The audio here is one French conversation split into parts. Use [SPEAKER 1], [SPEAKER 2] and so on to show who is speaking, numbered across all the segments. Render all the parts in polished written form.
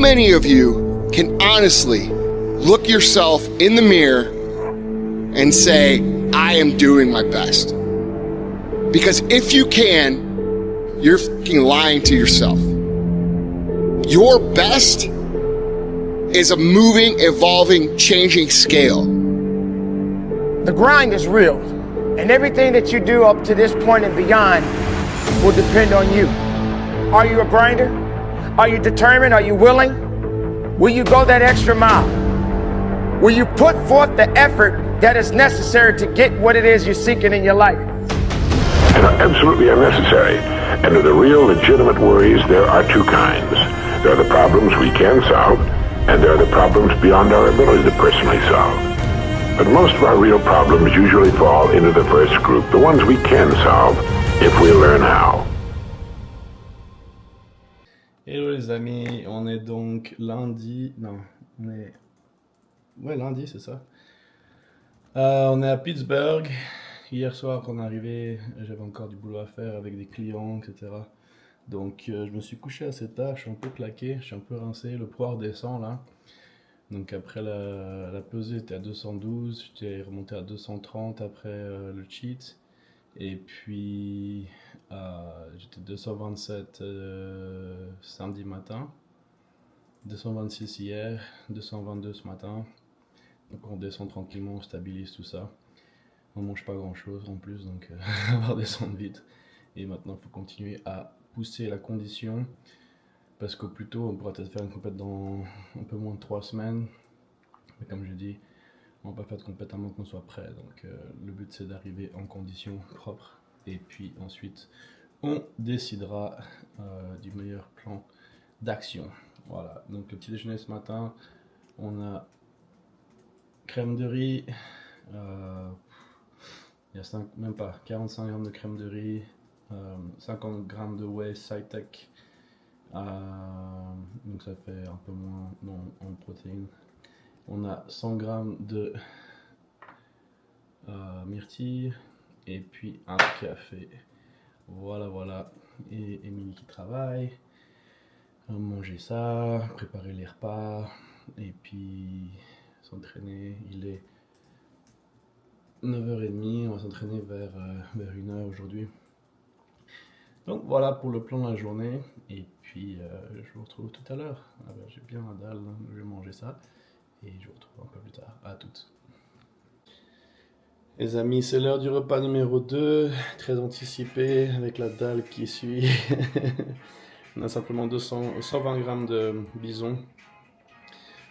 [SPEAKER 1] many of you can honestly look yourself in the mirror and say, I am doing my best? Because if you can, you're fucking lying to yourself. Your best is a moving, evolving, changing scale.
[SPEAKER 2] The grind is real, and everything that you do up to this point and beyond will depend on you. Are you a grinder? Are you determined? Are you willing? Will you go that extra mile? Will you put forth the effort that is necessary to get what it is you're seeking in your life?
[SPEAKER 3] And are absolutely unnecessary. And of the real legitimate worries, there are two kinds. There are the problems we can solve, and there are the problems beyond our ability to personally solve. But most of our real problems usually fall into the first group, the ones we can solve if we learn how.
[SPEAKER 4] Hello les amis, on est donc lundi, lundi c'est ça. On est à Pittsburgh. Hier soir quand on est arrivé, j'avais encore du boulot à faire avec des clients, etc. Donc je me suis couché assez tard, je suis un peu claqué, je suis un peu rincé, le poids redescend là. Donc après la pesée était à 212, j'étais remonté à 230 après le cheat. Et puis j'étais 227 samedi matin, 226 hier, 222 ce matin. Donc on descend tranquillement, on stabilise tout ça. On mange pas grand chose en plus, donc on va redescendre vite. Et maintenant il faut continuer à pousser la condition. Parce qu'au plus tôt on pourra peut-être faire une compète dans un peu moins de 3 semaines. Mais comme je dis, on va pas faire de compète avant qu'on soit prêt. Donc le but c'est d'arriver en condition propre. Et puis ensuite on décidera du meilleur plan d'action. Voilà, donc le petit déjeuner ce matin, on a crème de riz. Il y a même pas 45 grammes de crème de riz, 50 grammes de whey Cytec, donc ça fait un peu moins en protéines. On a 100 grammes de myrtille et puis un café. Voilà. Et Émilie qui travaille, manger ça, préparer les repas et puis s'entraîner. Il est 9h30, on va s'entraîner vers 1h aujourd'hui. Donc voilà pour le plan de la journée. Et puis je vous retrouve tout à l'heure. J'ai bien la dalle, je vais manger ça. Et je vous retrouve un peu plus tard. À toutes. Les amis, c'est l'heure du repas numéro 2. Très anticipé avec la dalle qui suit. On a simplement 120 grammes de bison.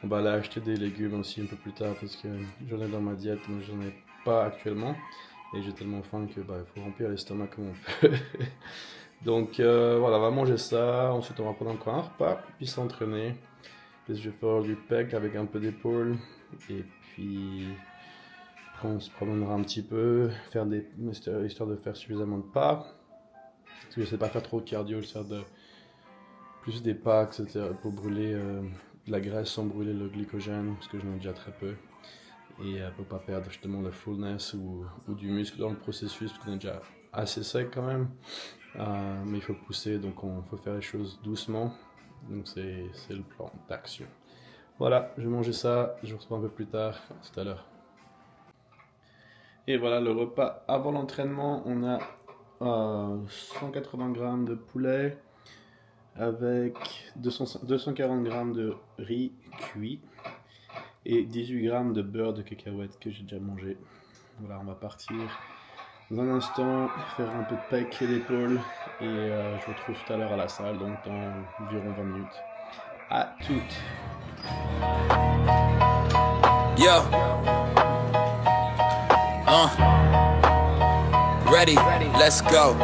[SPEAKER 4] On va aller acheter des légumes aussi un peu plus tard parce que j'en ai dans ma diète, mais j'en ai pas actuellement et j'ai tellement faim que il faut remplir l'estomac comme on peut. Donc voilà, on va manger ça, ensuite on va prendre encore un repas, puis s'entraîner. Je vais faire du pec avec un peu d'épaule et puis après on se promènera un petit peu, faire histoire de faire suffisamment de pas. Parce que je sais pas faire trop de cardio, je sers de plus des pas, etc. pour brûler de la graisse sans brûler le glycogène parce que j'en ai déjà très peu. Et pour pas perdre justement le fullness ou du muscle dans le processus parce qu'on est déjà assez sec quand même, mais il faut pousser, donc il faut faire les choses doucement, donc c'est le plan d'action. Voilà, je vais manger ça, je vous retrouve un peu plus tard, à tout à l'heure. Et voilà le repas avant l'entraînement, on a 180 grammes de poulet avec 240 grammes de riz cuit et 18 grammes de beurre de cacahuète que j'ai déjà mangé. Voilà, on va partir dans un instant, faire un peu de pec et d'épaule et je vous retrouve tout à l'heure à la salle, donc dans environ 20 minutes. À toutes.
[SPEAKER 5] Yo. Ready, let's go.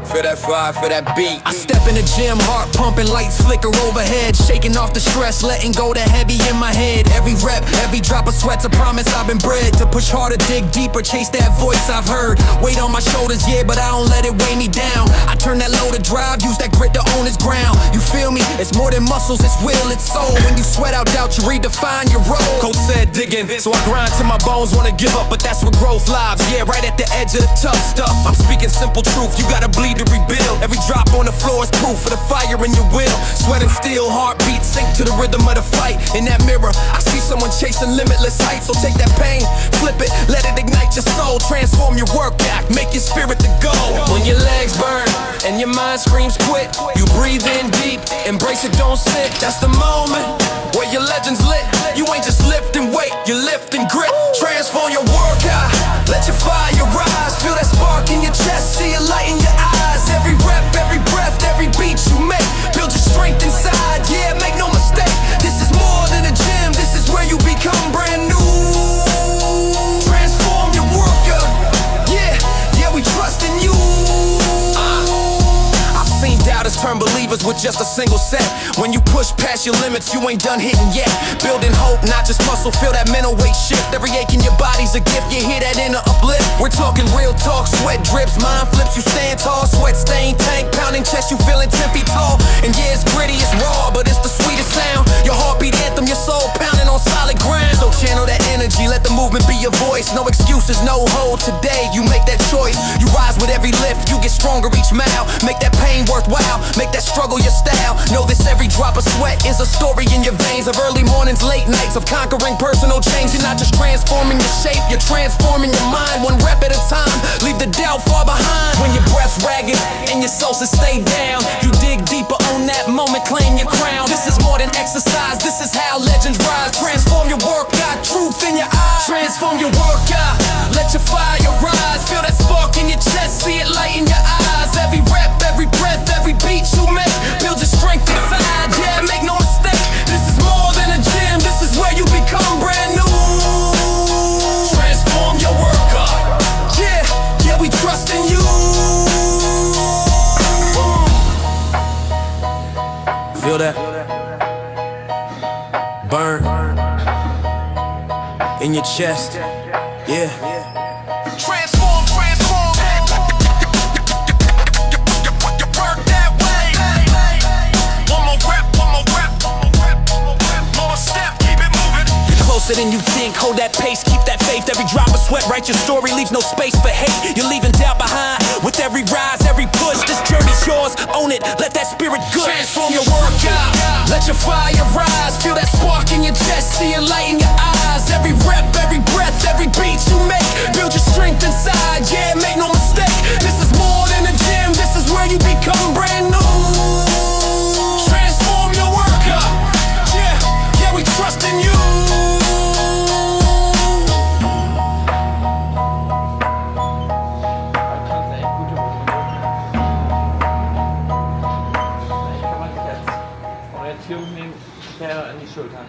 [SPEAKER 5] Feel that fire, feel that beat. I step in the gym, heart pumping, lights flicker overhead. Shaking off the stress, letting go the heavy in my head. Every rep, every drop of sweat's a promise I've been bred. To push harder, dig deeper, chase that voice I've heard. Weight on my shoulders, yeah, but I don't let it weigh me down. I turn that low to drive, use that grit to own his ground. You feel me? It's more than muscles, it's will, it's soul. When you sweat out doubt, you redefine your role. Coach said digging, so I grind till my bones wanna give up. But that's where growth lives, yeah, right at the edge of the tough stuff. I'm speaking simple truth, you gotta bleed to rebuild. Every drop on the floor is proof of the fire in your will. Sweat and steel, heartbeat sync to the rhythm of the fight. In that mirror, I see someone chasing limitless heights. So take that pain, flip it, let it ignite your soul. Transform your work act, make your spirit the goal. When your legs burn and your mind screams quit, you breathe in deep, embrace it, don't sit. That's the moment where your legend's lit. You ain't just lifting weight, you lift and grit. Transform your workout, let your fire rise. Feel that spark in your chest, see a light in your eyes. Every rep, every breath, every beat you make, build your strength inside, yeah, make no mistake. This is more than a gym, this is where you become brand new. Transform your workout, yeah, we trust in you. I've seen doubters turn believers with just a single set. When you push past your limits, you ain't done hitting yet. Building hope, not just muscle, feel that mental weight shift. Every ache in your body's a gift, you hear that inner uplift. We're talking real talk, sweat drips, mind flips, you stand tall. Sweat stain, tank pounding chest, you feeling 10 feet tall. And yeah, it's gritty, it's raw, but it's the sweetest sound. Your heartbeat anthem, your soul pounding on solid ground. So channel that energy, let the movement be your voice. No excuses, no hold, today you make that choice. You rise with every lift, you get stronger each mile. Make that pain worthwhile, make that struggle your style. Know this every drop of sweat is a story in your veins. Of early mornings, late nights, of conquering personal change. You're not just transforming your shape, you're transforming your mind. One rep at a time, leave the doubt far behind. When your breath's ragged and your soul says stay down, you dig deeper on that moment, claim your crown. This is more than exercise, this is how legends rise. Transform your work, got truth in your eyes. Transform your work out, let your fire rise. Feel that spark in your chest, see it light in your eyes. Every rep, every breath, every beat you make, build your strength inside, yeah, make no mistake. This is more than a gym, this is where you become brand new. Transform your work up, yeah, we trust in you. Feel that? Burn in your chest, yeah. Transform, transform. Work that way. One more rep, one more rep, more step, keep it moving. You're closer than you think, hold that pace, keep that faith. Every drop of sweat, write your story, leave no space for hate. You're leaving doubt behind with every rise, every push. This journey's yours, own it, let that spirit good. Transform your workout, let your fire rise. Feel that spark in your chest, see a light in your eyes. Every rep, every breath, every beat you make, build your strength inside, yeah, make no mistake. This is more than a gym, this is where you become brand new. Transform your workout, yeah, we trust in you.
[SPEAKER 6] An die Schultern.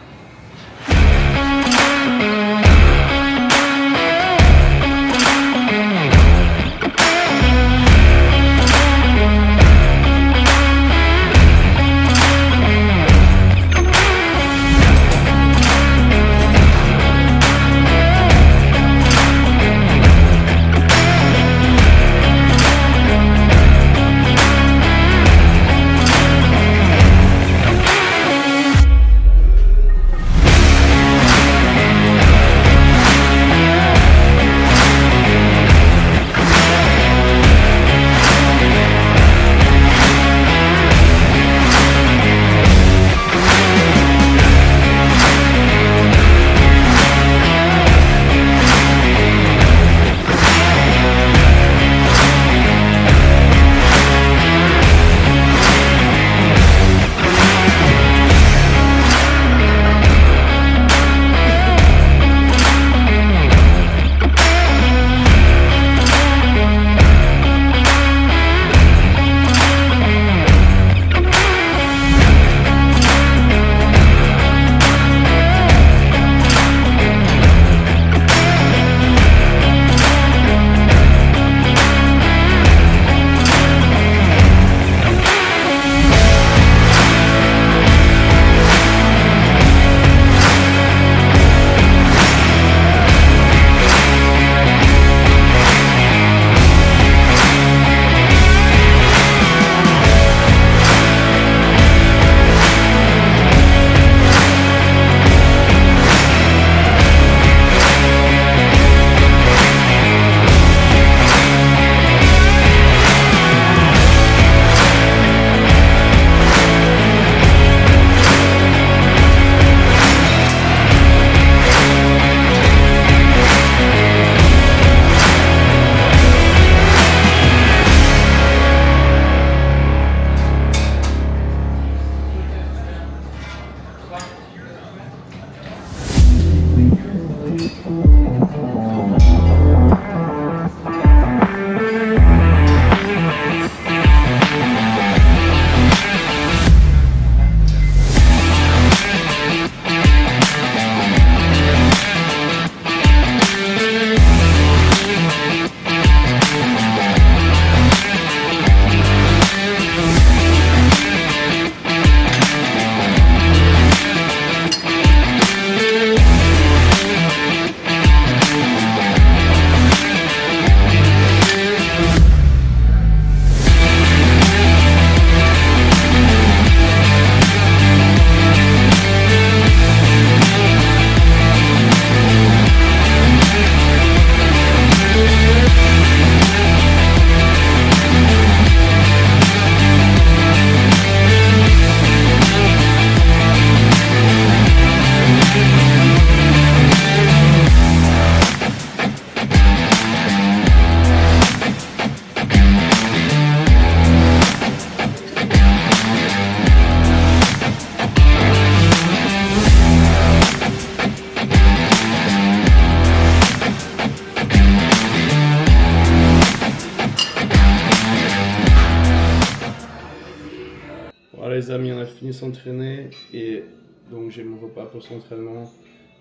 [SPEAKER 4] les amis, on a fini s'entraîner et donc j'ai mon repas pour s'entraînement.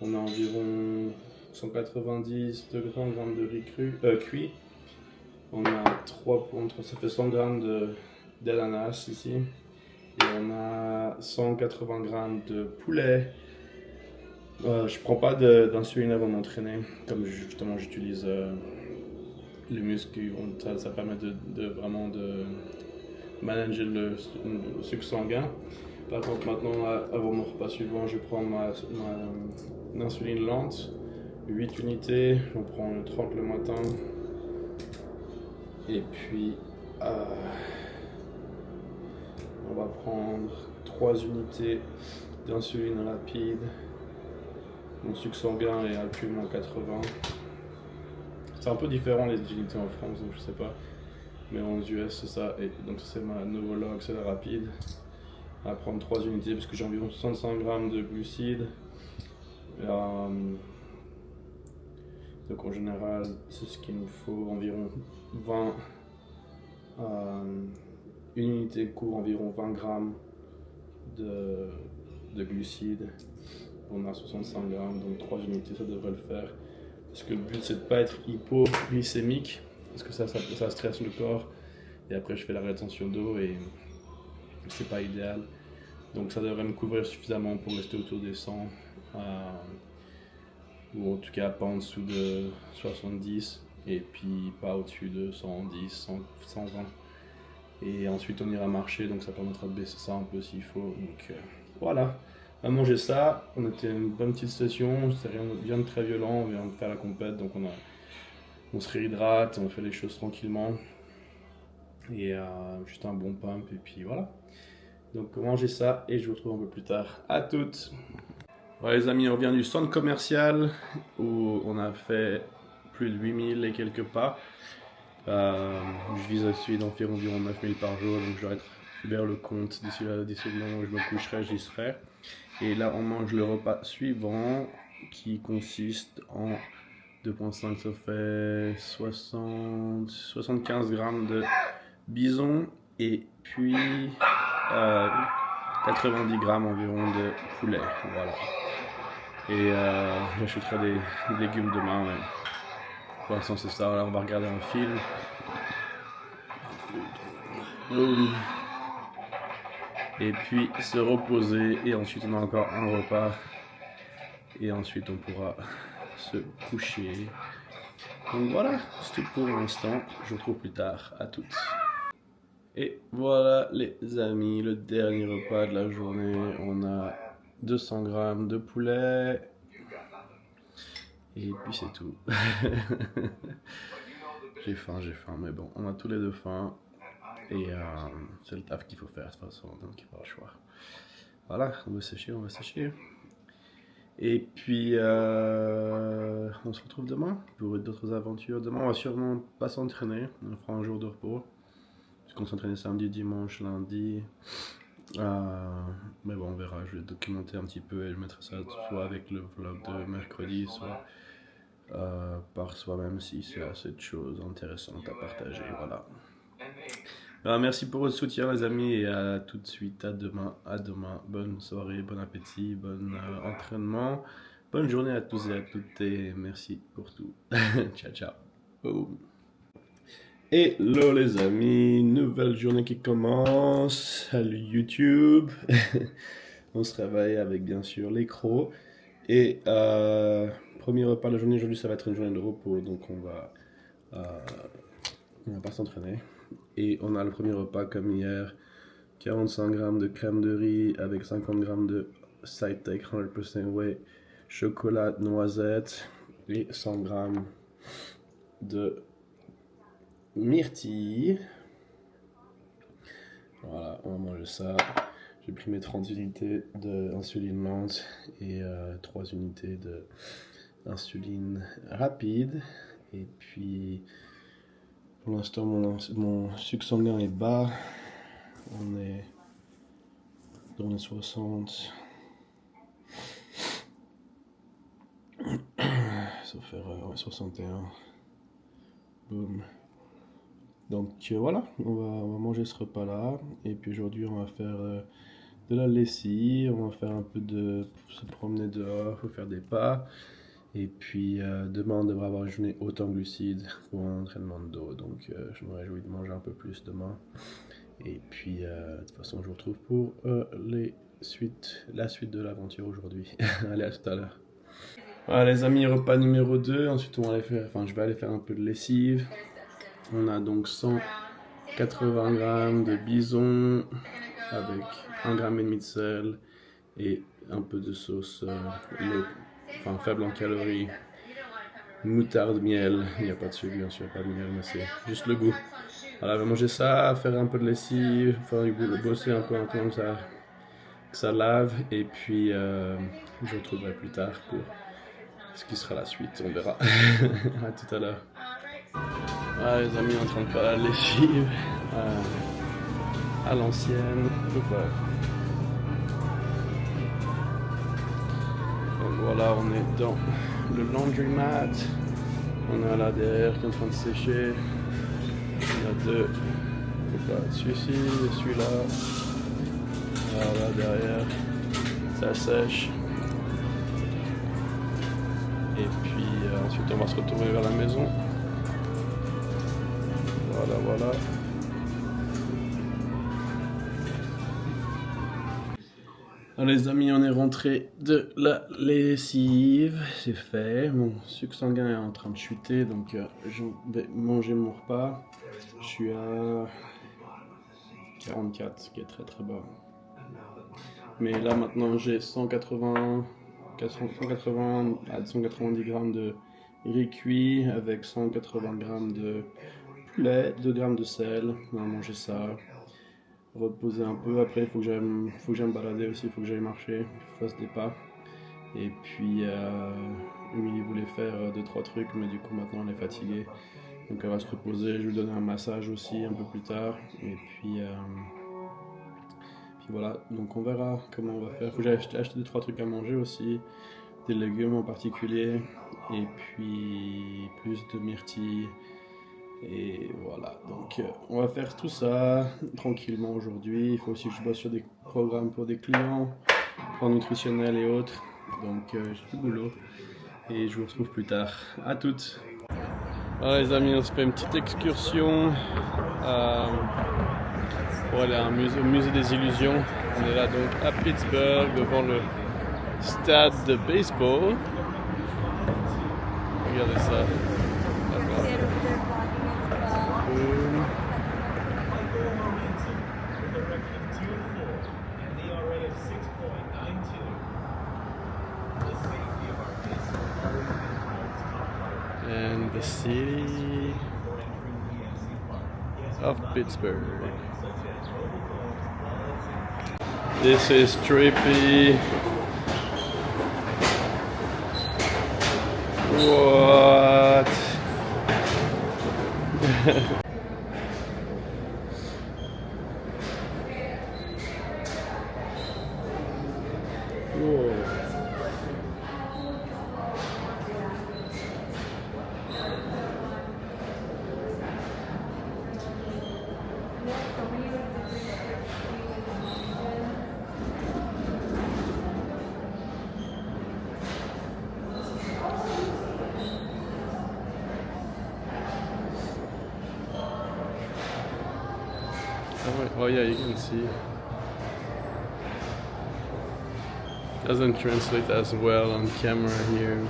[SPEAKER 4] On a environ 190 grammes de riz cuit. On a 3 pontres, ça fait 100 grammes d'ananas ici. Et on a 180 grammes de poulet. Je prends pas d'insuline avant de m'entraîner, comme justement j'utilise les muscles, ça permet de vraiment de manager le sucre sanguin. Par contre maintenant, avant mon repas suivant, je prends ma insuline lente, 8 unités, j'en prends 30 le matin. Et puis on va prendre 3 unités d'insuline rapide. Mon sucre sanguin est actuellement 80. C'est un peu différent les unités en France, donc je sais pas. Mais en US c'est ça, et donc c'est ma Novolog, c'est la rapide. On va prendre 3 unités parce que j'ai environ 65 grammes de glucides. Donc en général, c'est ce qu'il nous faut, environ 20. Une unité court environ 20 grammes de glucides. On a 65 grammes, donc 3 unités ça devrait le faire. Parce que le but c'est de ne pas être hypoglycémique, parce que ça stresse le corps. Et après je fais la rétention d'eau et c'est pas idéal. Donc ça devrait me couvrir suffisamment pour rester autour des 100. Ou en tout cas pas en dessous de 70. Et puis pas au-dessus de 110, 120. Et ensuite on ira marcher, donc ça permettra de baisser ça un peu s'il faut. Donc voilà. On a mangé ça, on était une bonne petite session, c'est rien de très violent, on vient de faire la compète, donc on se réhydrate, on fait les choses tranquillement. Et juste un bon pump, et puis voilà. Donc mangez ça, et je vous retrouve un peu plus tard. À toutes! Voilà les amis, on revient du centre commercial, où on a fait plus de 8000 et quelques pas. Je vise celui d'environ 9000 par jour, donc je dois être vers le compte d'ici le moment où je me coucherai, j'y serai. Et là on mange le repas suivant qui consiste en 2,5, ça fait 75 grammes de bison et puis 90 grammes environ de poulet. Voilà. Et j'achèterai des légumes demain, mais pour l'instant c'est ça. Alors on va regarder un film. Et puis se reposer, et ensuite on a encore un repas, et ensuite on pourra se coucher. Donc voilà, c'est tout pour l'instant, je vous retrouve plus tard, à toutes. Et voilà les amis, le dernier repas de la journée, on a 200 grammes de poulet, et puis c'est tout. J'ai faim, mais bon, on a tous les deux faim. Et c'est le taf qu'il faut faire de toute façon, donc il n'y a pas le choix. Voilà, on va sécher. Et puis on se retrouve demain pour d'autres aventures. Demain on va sûrement pas s'entraîner, on fera un jour de repos. Parce qu'on s'entraînait samedi, dimanche, lundi. Mais bon on verra, je vais documenter un petit peu et je mettrai ça soit avec le vlog de mercredi, soit par soi-même si c'est assez de choses intéressantes à partager, voilà. Alors, merci pour votre soutien les amis, et à tout de suite, à demain, bonne soirée, bon appétit, bon entraînement, bonne journée à tous et à toutes, et merci pour tout. Ciao ciao. Boom. Hello les amis, nouvelle journée qui commence. Salut YouTube. On se réveille avec bien sûr les crocs. Et premier repas de la journée aujourd'hui, ça va être une journée de repos, donc on va pas s'entraîner. Et on a le premier repas comme hier, 45 grammes de crème de riz avec 50 grammes de SciTech 100% whey, chocolat, noisette et 100 grammes de myrtille. Voilà, on va manger ça. J'ai pris mes 30 unités d'insuline lente et 3 unités d'insuline rapide. Et puis pour l'instant mon sucre sanguin est bas. On est dans les 60. Sauf erreur, ouais, 61. Boum. Donc voilà, on va manger ce repas là. Et puis aujourd'hui on va faire de la lessive, on va faire un peu de se promener dehors, faut faire des pas. Et puis demain on devrait avoir une journée haute en glucides pour un entraînement de dos, donc je me réjouis de manger un peu plus demain. Et puis de toute façon je vous retrouve pour la suite de l'aventure aujourd'hui. Allez, à tout à l'heure. Voilà les amis, repas numéro 2, ensuite je vais aller faire un peu de lessive. On a donc 180 grammes de bison avec 1,5 g de sel et un peu de sauce faible en calories, moutarde, miel. Il n'y a pas de sucre bien sûr, pas de miel, mais c'est juste le goût. Voilà, on va manger ça, faire un peu de lessive, bosser un peu que ça lave, et puis je vous retrouverai plus tard pour ce qui sera la suite, on verra. À tout à l'heure. Ah, les amis, en train de faire la lessive à l'ancienne. Donc voilà, on est dans le laundromat. On a là derrière qui est en train de sécher. Il y a deux. Celui-ci et celui-là. Voilà, derrière. Ça sèche. Et puis ensuite on va se retourner vers la maison. Voilà. Alors les amis, on est rentré de la lessive, c'est fait. Mon sucre sanguin est en train de chuter, donc je vais manger mon repas. Je suis à 44, ce qui est très très bas. Mais là maintenant j'ai 180 à 190 grammes de riz cuit avec 180 grammes de poulet, 2 grammes de sel. On va manger ça, reposer un peu. Après il faut que j'aille me balader aussi, il faut que j'aille marcher, il faut que je fasse des pas. Et puis Emily voulait faire 2-3 trucs, mais du coup maintenant elle est fatiguée, donc elle va se reposer. Je vais lui donner un massage aussi un peu plus tard. Et puis voilà, donc on verra comment on va faire. Il faut que j'aille acheter 2-3 trucs à manger aussi, des légumes en particulier, et puis plus de myrtilles. Et voilà, donc on va faire tout ça tranquillement aujourd'hui. Il faut aussi que je bosse sur des programmes pour des clients, plans nutritionnels et autres. Donc j'ai du boulot et je vous retrouve plus tard. À toutes. Voilà les amis, on se fait une petite excursion pour aller au musée des illusions. On est là donc à Pittsburgh devant le stade de baseball. Regardez ça. And the city of Pittsburgh. This is trippy. What? Whoa. Oh yeah, you can see. Doesn't translate as well on camera here.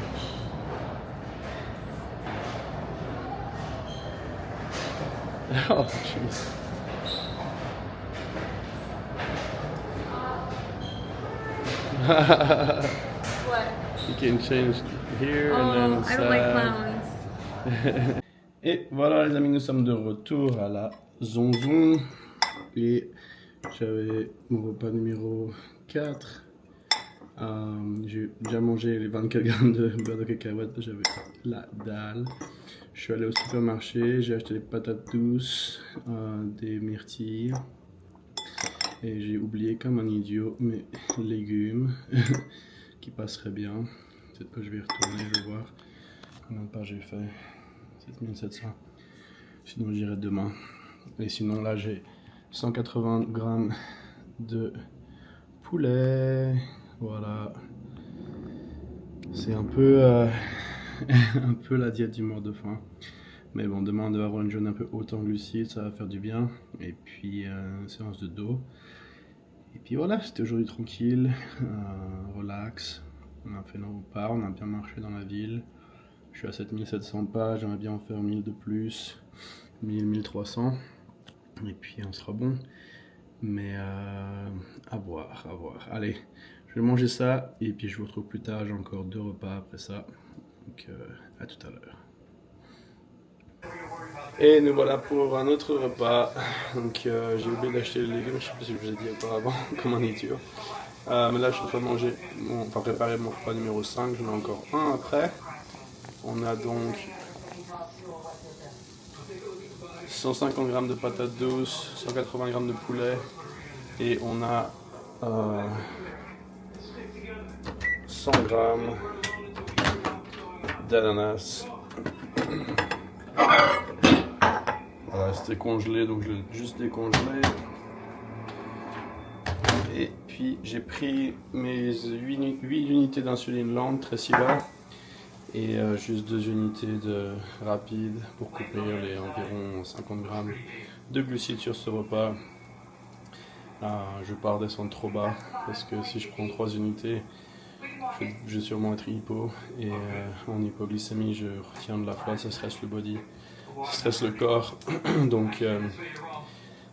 [SPEAKER 4] Oh jeez.
[SPEAKER 6] What?
[SPEAKER 4] You can change here and then
[SPEAKER 6] Oh, I don't like clowns.
[SPEAKER 4] Et voilà les amis, nous sommes de retour à la Zonzon. Et j'avais mon repas numéro 4. J'ai déjà mangé les 24 grammes de beurre de cacahuète, j'avais la dalle. Je suis allé au supermarché, j'ai acheté des patates douces, des myrtilles. Et j'ai oublié comme un idiot mes légumes qui passeraient bien. Peut-être que je vais y retourner, je vais voir combien de pas j'ai fait. 7700. Sinon j'irai demain. Et sinon là j'ai 180 grammes de poulet. Voilà. C'est un peu, un peu la diète du mort de faim. Mais bon, demain on devrait avoir une journée un peu haute en glucides, ça va faire du bien. Et puis séance de dos. Et puis voilà, c'était aujourd'hui tranquille, relax. On a fait nos repas, on a bien marché dans la ville. Je suis à 7700 pas, j'aimerais bien en faire 1000 de plus, 1000, 1300. Et puis on sera bon. Mais à voir, à voir. Allez, je vais manger ça et puis je vous retrouve plus tard. J'ai encore 2 repas après ça. Donc à tout à l'heure. Et nous voilà pour un autre repas. Donc j'ai oublié d'acheter les légumes, je sais pas si je vous ai dit auparavant, comme un idiot. Mais là je suis en train de manger, enfin préparer mon repas numéro 5, j'en ai encore un après. On a donc 150 g de patates douces, 180 g de poulet et on a 100 g d'ananas. Voilà, c'était congelé donc je l'ai juste décongelé. Et puis j'ai pris mes 8 unités d'insuline lente, Tresiba, et juste 2 unités de rapide pour couper les environ 50 g de glucides sur ce repas. Je vais pas redescendre trop bas parce que si je prends 3 unités, je vais sûrement être hypo et en hypoglycémie je retiens de la flotte, ça stresse le body, ça stresse le corps, donc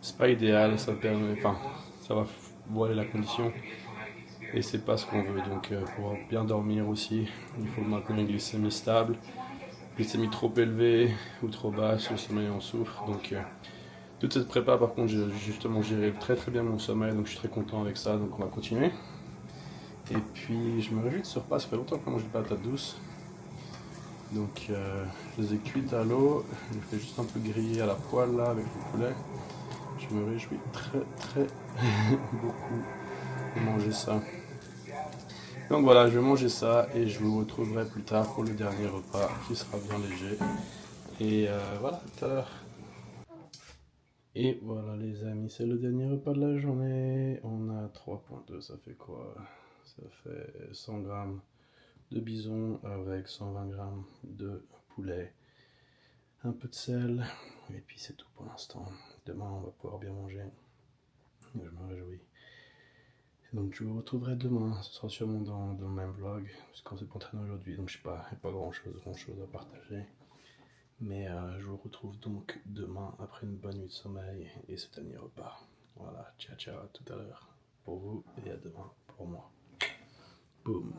[SPEAKER 4] c'est pas idéal, ça va voiler la condition et c'est pas ce qu'on veut. Donc pour bien dormir aussi, il faut maintenir une glycémie stable. Glycémie trop élevée ou trop basse, le sommeil en souffre. Donc toute cette prépa par contre j'ai justement géré très bien mon sommeil, donc je suis très content avec ça, donc on va continuer. Et puis je me réjouis de ce repas, ça fait longtemps que je mange des patates douces. Donc je les ai cuites à l'eau, je les fais juste un peu griller à la poêle là avec le poulet. Je me réjouis très beaucoup de manger ça. Donc voilà, je vais manger ça et je vous retrouverai plus tard pour le dernier repas qui sera bien léger. Et voilà, tout à l'heure. Et voilà les amis, c'est le dernier repas de la journée. On a 3.2, ça fait quoi? Ça fait 100 g de bison avec 120 g de poulet, un peu de sel, et puis c'est tout pour l'instant. Demain on va pouvoir bien manger, je me réjouis. Donc je vous retrouverai demain, ce sera sûrement dans le même vlog, puisqu'on s'est pas entraîné aujourd'hui, donc je sais pas, il n'y a pas grand chose à partager. Mais je vous retrouve donc demain après une bonne nuit de sommeil et ce dernier repas. Voilà, ciao ciao, à tout à l'heure pour vous et à demain pour moi. Boum.